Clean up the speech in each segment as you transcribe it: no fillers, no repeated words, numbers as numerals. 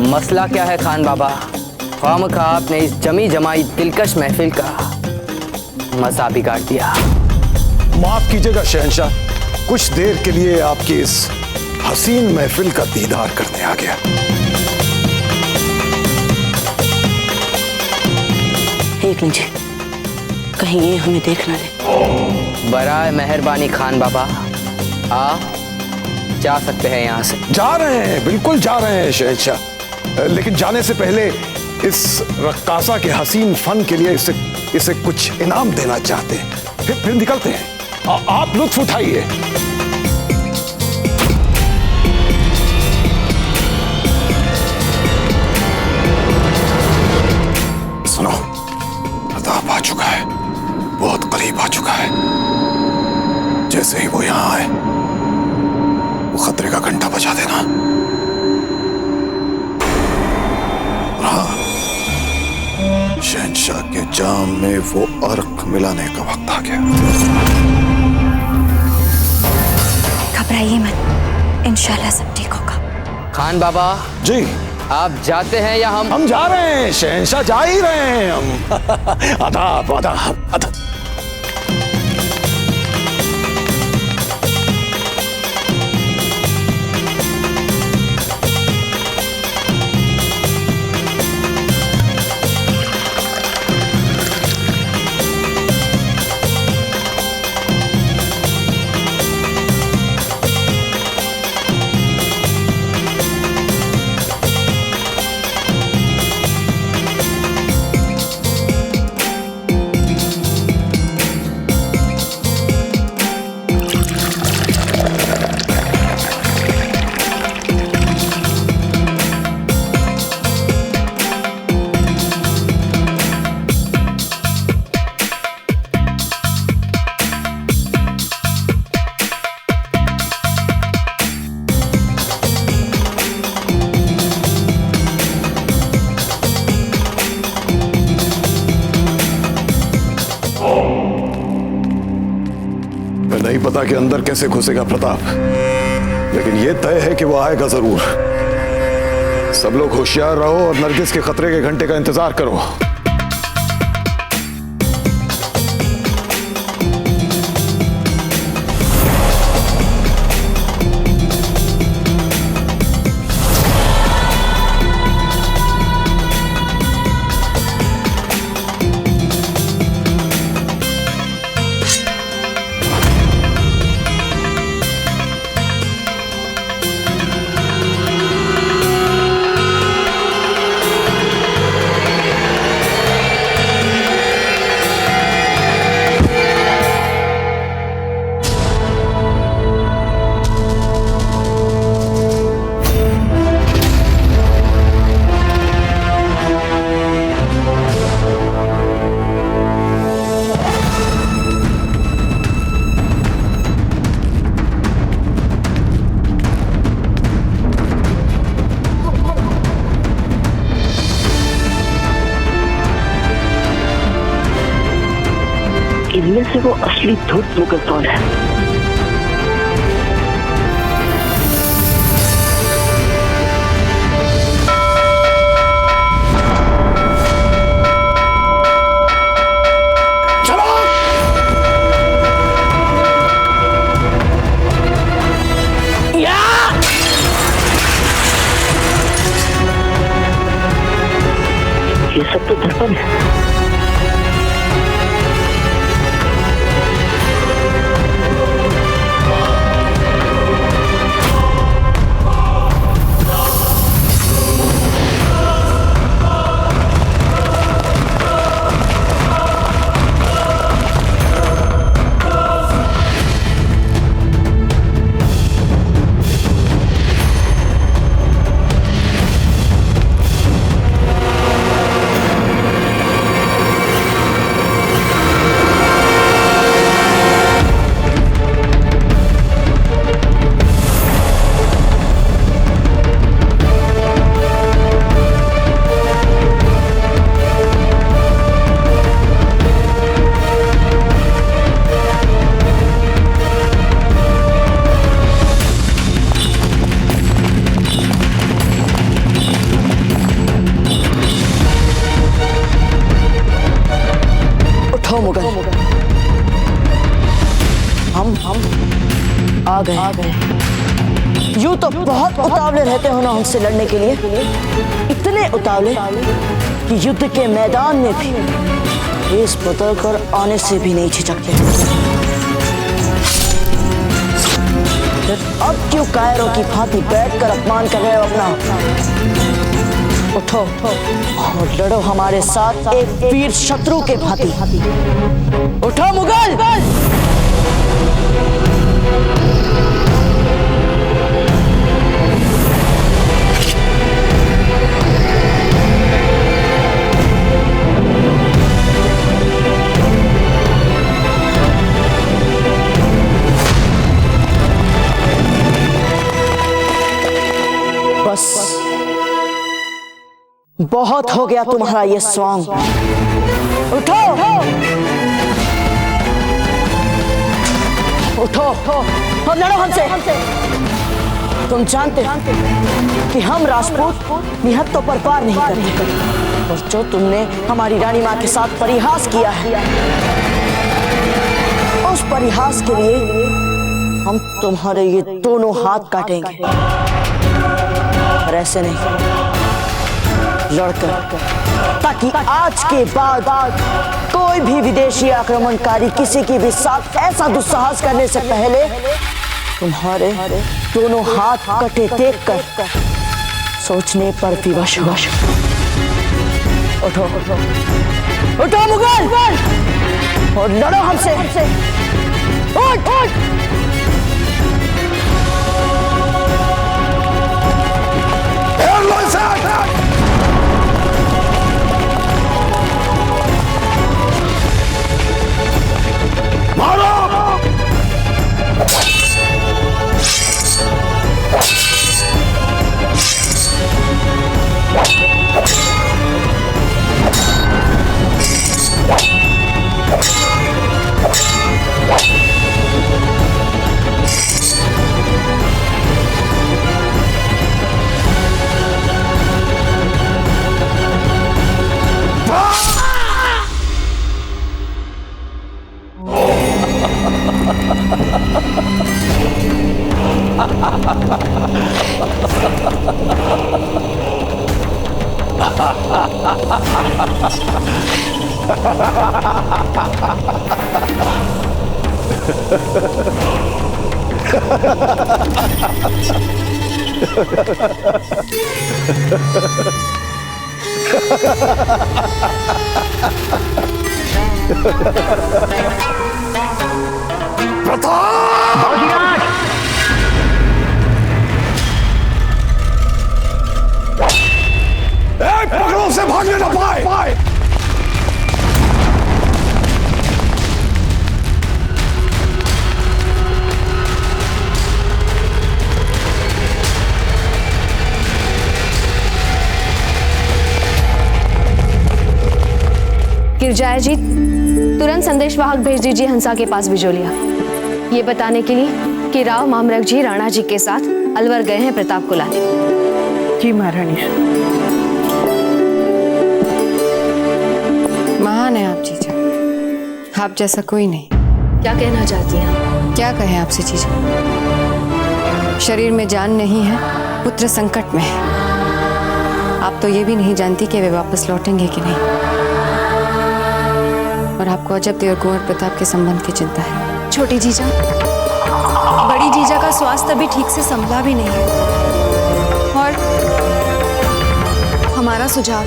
मसला क्या है खान बाबा? ख्वामखा आपने इस जमी जमाई दिलकश महफिल का मजा बिगाड़ दिया। माफ कीजिएगा शहंशाह, कुछ देर के लिए आपकी इस हसीन महफिल का दीदार करने आ गया। एक मिनट, कहीं ये हमें देख ना ले। बराए मेहरबानी खान बाबा, आप जा सकते हैं यहाँ से। जा रहे हैं, बिल्कुल जा रहे हैं शहंशाह, लेकिन जाने से पहले इस रक्कासा के हसीन फन के लिए इसे कुछ इनाम देना चाहते हैं। फिर निकलते हैं। आप लुत्फ उठाइए। सुनो, प्रताप आ चुका है, बहुत करीब आ चुका है। जैसे ही वो यहां आए, वो खतरे का घंटा बजा देना। हाँ, शहंशाह के जाम में वो अर्क मिलाने का वक्त आ गया। घबराइए मत, इंशाल्लाह सब ठीक होगा। खान बाबा जी, आप जाते हैं या हम जा रहे हैं शहंशाह, जा ही रहे हैं हम। आदाब आदाब आदाब। नहीं पता कि अंदर कैसे घुसेगा प्रताप, लेकिन यह तय है कि वो आएगा जरूर। सब लोग होशियार रहो और नरगिस के खतरे के घंटे का इंतजार करो। इनमें से वो असली धूर्त मुगल कौन है? ये सब तो दर्पण है। हम आ गए। यूं तो बहुत उतावले रहते हो ना हमसे लड़ने के लिए, इतने उतावले कि युद्ध के मैदान में भी भेष बदल कर आने से भी नहीं झिझकते। फिर अब क्यों कायरों की भांति बैठकर अपमान कर रहे हो अपना? उठो और लड़ो हमारे साथ एक वीर शत्रु के भांति। उठो मुगल! बस बहुत हो गया तुम्हारा ये स्वांग। उठो उठो और लड़ो हमसे। तुम जानते कि हम राजपूत निहत्तों पर पार नहीं करते, और जो तुमने हमारी रानी माँ के साथ परिहास किया है, उस परिहास के लिए हम तुम्हारे ये दोनों हाथ काटेंगे। और ऐसे नहीं, लड़कर, ताकि आज के बाद कोई भी विदेशी आक्रमणकारी किसी की भी साथ ऐसा दुस्साहस करने से पहले तुम्हारे दोनों हाथ कटे देखकर सोचने पर विवश हो। उठो उठो मुगल और लड़ो हमसे। उठ उठ पकड़ो से भागने न पाए। गिरजाया जी, तुरंत संदेशवाहक भेज दीजिए हंसा के पास बिजोलिया, ये बताने के लिए कि राव मामरक जी राणा जी के साथ अलवर गए हैं प्रताप को लाने। जी महारानी। महान है आप जीजा, आप जैसा कोई नहीं। क्या कहना चाहती हैं? क्या कहें आपसे जीजा, शरीर में जान नहीं है, पुत्र संकट में है। आप तो ये भी नहीं जानती कि वे वापस लौटेंगे कि नहीं, और आपको अजब देव कुंवर प्रताप के संबंध की चिंता है। छोटी जीजा, बड़ी जीजा का स्वास्थ्य अभी ठीक से संभला भी नहीं है, और हमारा सुझाव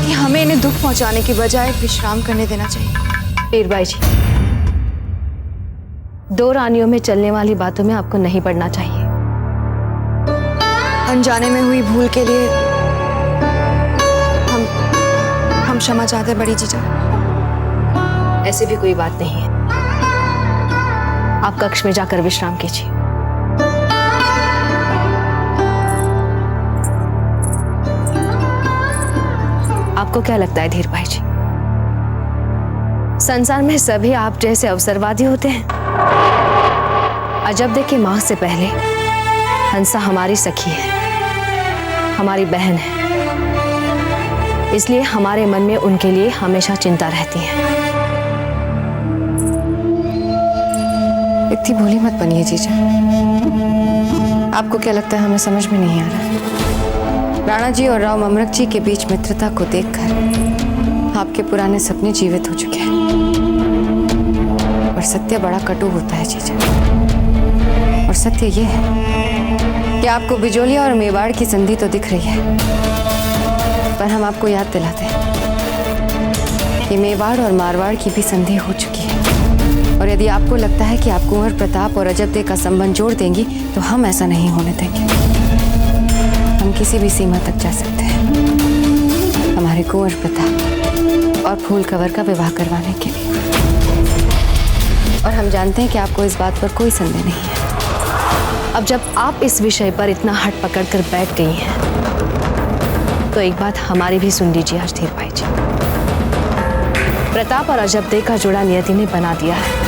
कि हमें इन्हें दुख पहुंचाने की बजाय विश्राम करने देना चाहिए। वीरबाई जी, दो रानियों में चलने वाली बातों में आपको नहीं पड़ना चाहिए। अनजाने में हुई भूल के लिए हम क्षमा चाहते बड़ी जीजा। ऐसी भी कोई बात नहीं है, आप कक्ष में जाकर विश्राम कीजिए। आपको क्या लगता है धीर भाई जी, संसार में सभी आप जैसे अवसरवादी होते हैं? अजब देखिए, मां से पहले हंसा हमारी सखी है, हमारी बहन है, इसलिए हमारे मन में उनके लिए हमेशा चिंता रहती है। इतनी भोली मत बनिए जीजा। आपको क्या लगता है हमें समझ में नहीं आ रहा? राणा जी और राव ममरक जी के बीच मित्रता को देखकर आपके पुराने सपने जीवित हो चुके हैं। और सत्य बड़ा कटु होता है जीजा। और सत्य ये है कि आपको बिजोलिया और मेवाड़ की संधि तो दिख रही है, पर हम आपको याद दिलाते हैं कि मेवाड़ और मारवाड़ की भी संधि हो चुकी है। और यदि आपको लगता है कि आप कुंवर प्रताप और अजबदे का संबंध जोड़ देंगी, तो हम ऐसा नहीं होने देंगे। हम किसी भी सीमा तक जा सकते हैं हमारे कुंवर प्रताप और फूल कंवर का विवाह करवाने के लिए। और हम जानते हैं कि आपको इस बात पर कोई संदेह नहीं है। अब जब आप इस विषय पर इतना हट पकड़ कर बैठ गई हैं, तो एक बात हमारी भी सुन लीजिए अजधीर भाई जी। प्रताप और अजबदे का जोड़ा नियति ने बना दिया है,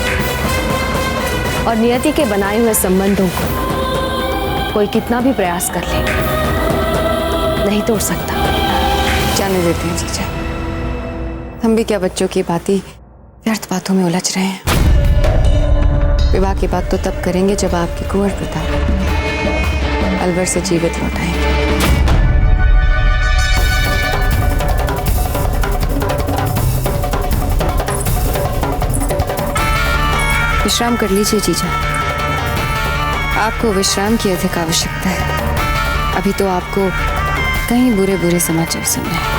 और नियति के बनाए हुए संबंधों को कोई कितना भी प्रयास कर ले नहीं तोड़ सकता। जाने देते हैं जीजा, हम भी क्या बच्चों की बातें व्यर्थ बातों में उलझ रहे हैं। विवाह की बात तो तब करेंगे जब आपके कुंवर प्रताप अलवर से जीवित लौट आएंगे। विश्राम कर लीजिए जीजा, आपको विश्राम की अधिक आवश्यकता है। अभी तो आपको कहीं बुरे बुरे समाचार सुनने हैं।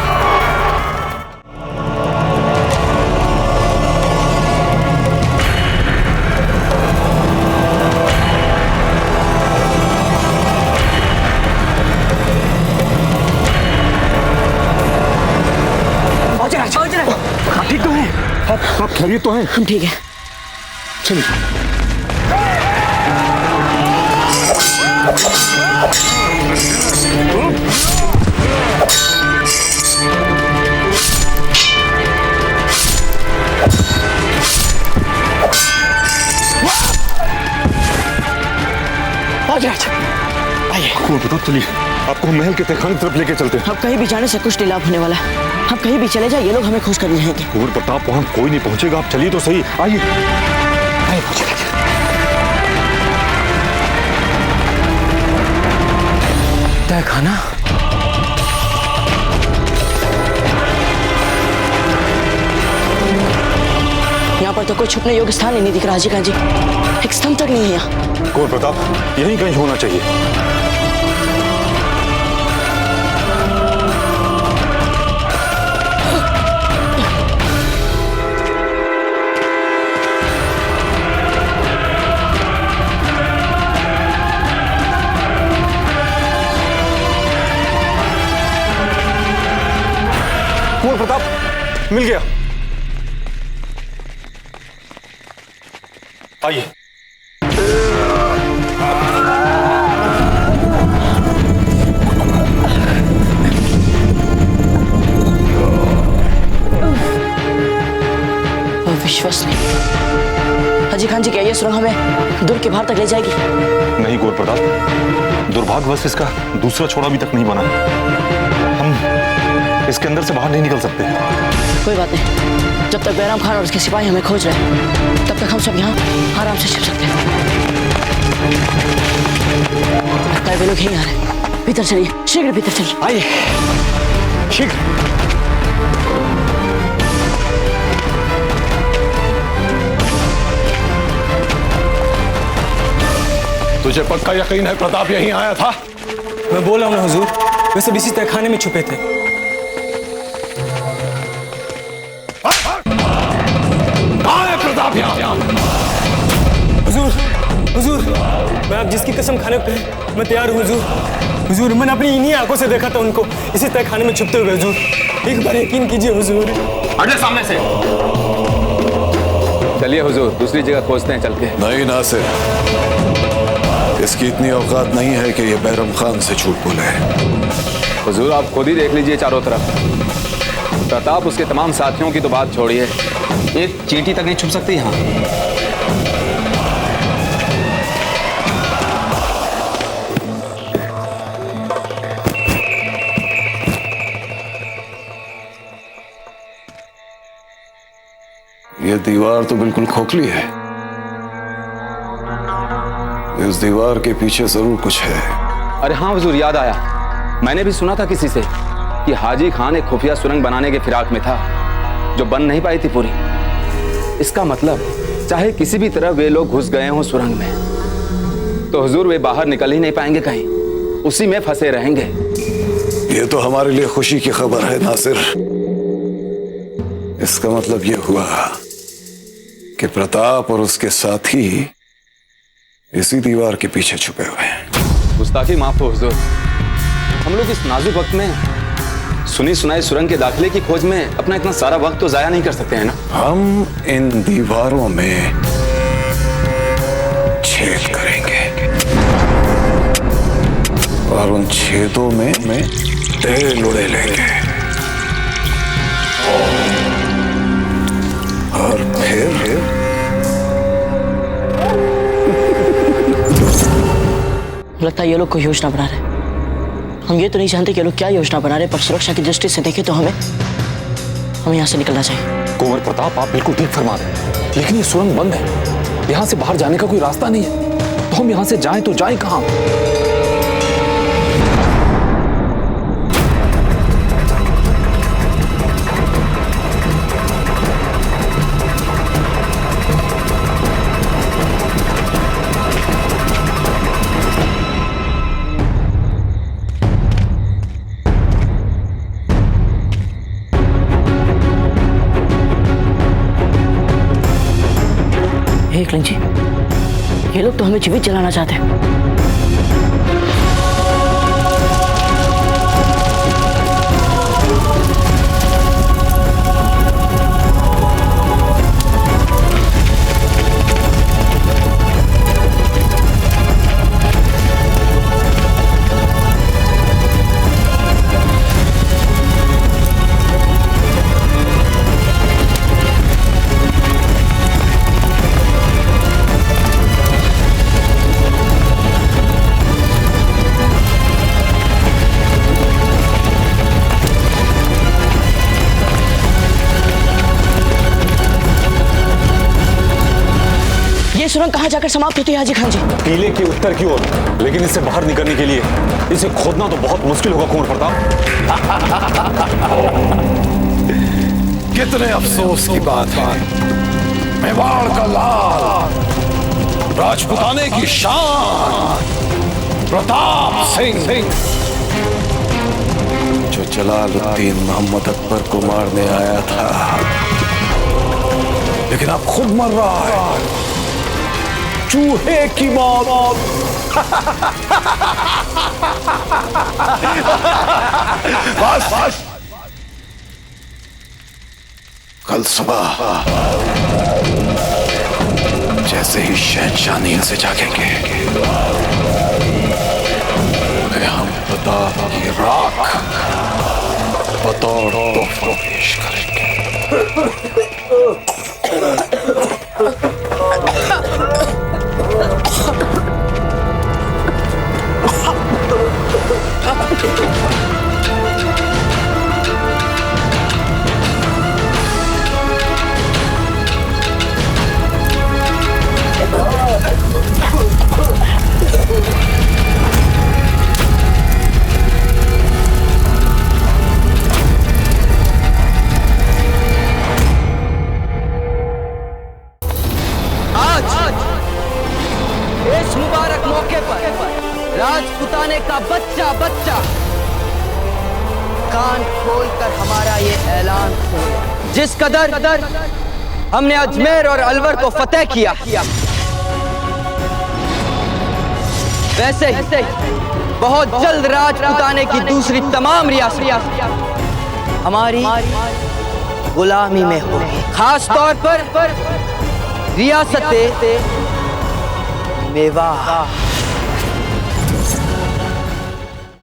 ठीक तो है? आप खैरियत तो हैं? हम ठीक है। चलिए। आइए। बताओ, चलिए आपको हम महल के तहखाने की तरफ लेके चलते हैं। अब कहीं भी जाने से कुछ नहीं लाभ होने वाला है। हम कहीं भी चले जाए, ये लोग हमें खुश कर रहेंगे। कुंवर प्रताप वहां कोई नहीं पहुंचेगा, आप चलिए तो सही। आइए आइए, पहुंचेगा। तहखाना? यहाँ पर तो कोई छुपने योग्य स्थान ही नहीं दिख रहा जी। जी एक स्तंभ तक नहीं है यहाँ। कुंवर प्रताप यहीं कहीं होना चाहिए। कुंवर प्रताप मिल गया। आइए। विश्वसनीय। हाजी खान जी, क्या ये सुरंग हमें दुर्ग के बाहर तक ले जाएगी? नहीं कुंवर प्रताप, दुर्भाग्यवश इसका दूसरा छोड़ा अभी तक नहीं बना। हम इसके अंदर से बाहर नहीं निकल सकते। कोई बात नहीं, जब तक बैराम खान और उसके सिपाही हमें खोज रहे हैं, तब तक हम सब यहाँ आराम से छिप सकते हैं। लगता है वे लोग यहीं आ रहे हैं। भीतर चलिए, शीघ्र भीतर चलिए। आइए शीघ्र। तुझे पक्का यकीन है प्रताप यहीं आया था? मैं बोल रहा हूँ ना हुजूर, वे सब इसी तहखाने में छुपे थे। कहाँ है प्रताप यहाँ? हुजूर, हुजूर, मैं आप जिसकी कसम खाने पे मैं तैयार हूँ हुजूर। हुजूर, मैंने अपनी इन्हीं आंखों से देखा था उनको इसी तहखाने में छुपते हुए हुजूर। एक बार यकीन कीजिए हुजूर। हटे सामने से। चलिए हुजूर, दूसरी जगह खोजते हैं चल के। नहीं नासिर, इसकी इतनी औकात नहीं है कि ये बैरम खान से झूठ बोले। हुजूर, आप खुद ही देख लीजिए चारों तरफ। प्रताप उसके तमाम साथियों की तो बात छोड़िए, एक चींटी तक नहीं छुप सकती यहाँ। ये दीवार तो बिल्कुल खोखली है। इस दीवार के पीछे जरूर कुछ है। अरे हाँ हुजूर, याद आया। मैंने भी सुना था किसी से कि हाजी खान एक खुफिया सुरंग बनाने के फिराक में था जो बन नहीं पाई थी पूरी। इसका मतलब चाहे किसी भी तरह वे लोग घुस गए हों सुरंग में तो हुजूर वे बाहर निकल ही नहीं पाएंगे, कहीं उसी में फंसे रहेंगे। ये तो हमारे लिए खुशी की खबर है नासिर। इसका मतलब ये हुआ कि प्रताप और उसके साथी इसी दीवार के पीछे छुपे हुए हैं। गुस्ताखी माफ हो हुजूर, हम लोग इस नाजुक वक्त में सुनी सुनाई सुरंग के दाखिले की खोज में अपना इतना सारा वक्त तो जाया नहीं कर सकते हैं ना। हम इन दीवारों में छेद करेंगे और उन छेदों में तेल उड़े लेंगे और फिर लगता है ये लोग कोई योजना बना रहे हैं। हम ये तो नहीं जानते कि ये लोग क्या योजना बना रहे हैं, पर सुरक्षा की दृष्टि से देखें तो हमें यहाँ से निकलना चाहिए। कुंवर प्रताप, आप बिल्कुल ठीक फरमा रहे हैं, लेकिन ये सुरंग बंद है। यहाँ से बाहर जाने का कोई रास्ता नहीं है, तो हम यहाँ से जाएं तो जाएं कहाँ? एकलिंग जी, ये लोग तो हमें जीवित जलाना चाहते हैं। सुरंग कहाँ जाकर समाप्त होती है हाजी खान जी? टीले के उत्तर की ओर, लेकिन इससे बाहर निकलने के लिए इसे खोदना तो बहुत मुश्किल होगा कुंवर प्रताप। कितने अफसोस की बात है, मेवाड़ का लाल, राजपुताने की शान प्रताप सिंह जो जलालुद्दीन मोहम्मद अकबर को मारने आया था, लेकिन अब खुद मर रहा है चूहे की मौत। बस कल सुबह जैसे ही शहंशाह नींद से जागेंगे, उन्हें हम प्रताप की राख बतौर तोहफा पेश करेंगे। इस मुबारक मौके पर राजपुताने का बच्चा कान खोलकर हमारा ये ऐलान सुने। जिस कदर हमने अजमेर और अलवर को फतेह किया, वैसे ही बहुत जल्द राजपुताने की दूसरी तमाम रियासत हमारी गुलामी में होगी। खास तौर पर रियासत मेवाड़।